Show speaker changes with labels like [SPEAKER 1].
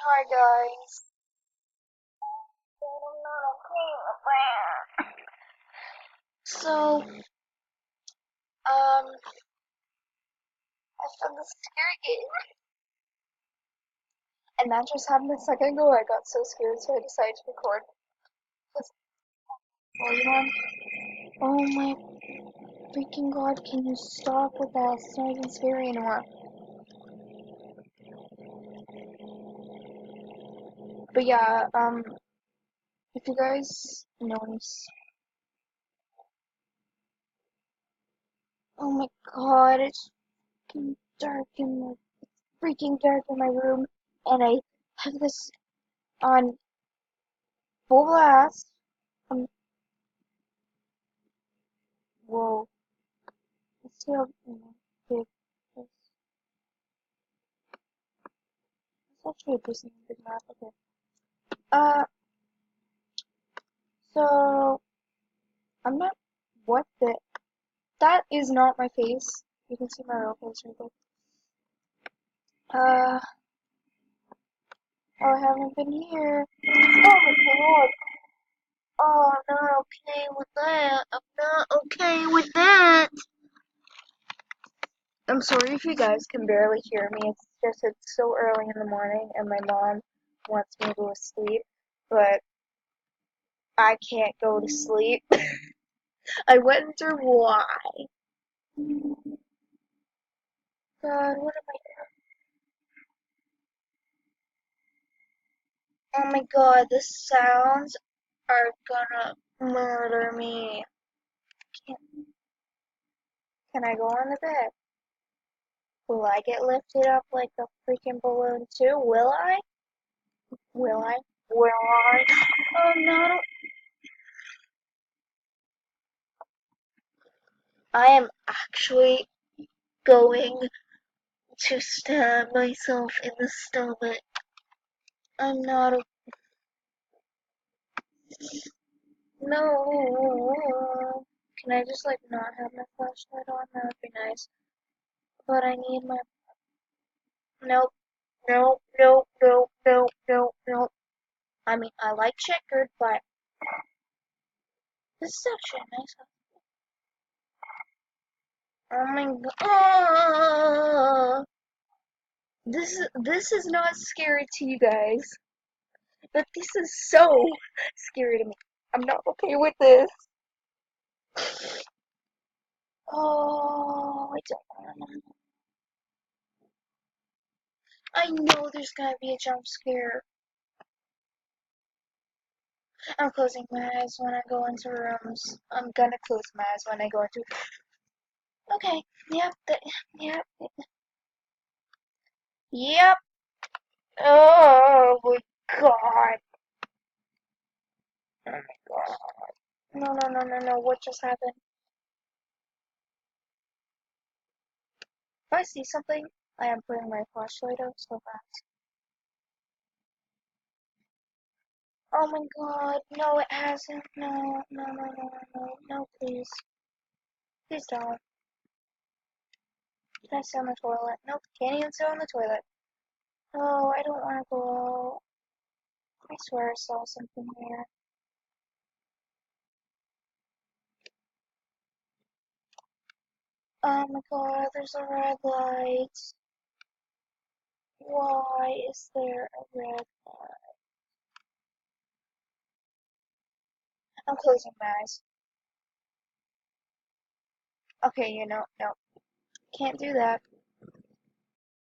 [SPEAKER 1] Hi guys. I'm not okay with that. So, I found this scary game. And that just happened a second ago. I got so scared, so I decided to record. Just volume on. Oh my freaking god, can you stop with that? It's not even scary anymore. But yeah, if you guys notice. Oh my god, it's freaking dark in my freaking dark in my room. And I have this on full blast. Whoa. Let's see how big this. It's actually a decent big map. Okay. Uh, so I'm not. What the? That is not my face. You can see my real face right there. Uh, oh, I haven't been here. Oh my god. Oh, I'm not okay with that. I'm not okay with that. I'm sorry if you guys can barely hear me. It's just it's so early in the morning and my mom wants me to go to sleep, but I can't go to sleep. I wonder why. God, what am I doing? Oh my god, the sounds are gonna murder me. Can, can I go on the bed? Will I get lifted up like a freaking balloon too? Will I? Will I? Will I? Oh no. I am actually going to stab myself in the stomach. I'm not a. No. Can I just like not have my flashlight on? That would be nice. But I need my. Nope. Nope. Nope. Nope. Nope. Nope. Nope. I mean, I like checkered, but this is actually a nice one. Oh my god. This is not scary to you guys, but this is so scary to me. I'm not okay with this. Oh, I don't want to. I know there's gonna be a jump scare. I'm closing my eyes when I go into rooms. I'm gonna close my eyes when I go into. Okay. Yep. Yep. Yep. Oh my god. Oh my god. No, no, no, no, no. What just happened? If I see something, I am putting my flashlight out so fast. Oh my god. No, it hasn't. No, no, no, no, no, no, no, please. Please don't. Can I sit on the toilet? Nope, can't even sit on the toilet. Oh, I don't want to go out. I swear I saw something here. Oh my god, there's a red light. Why is there a red light? I'm closing my eyes. Okay, no, can't do that.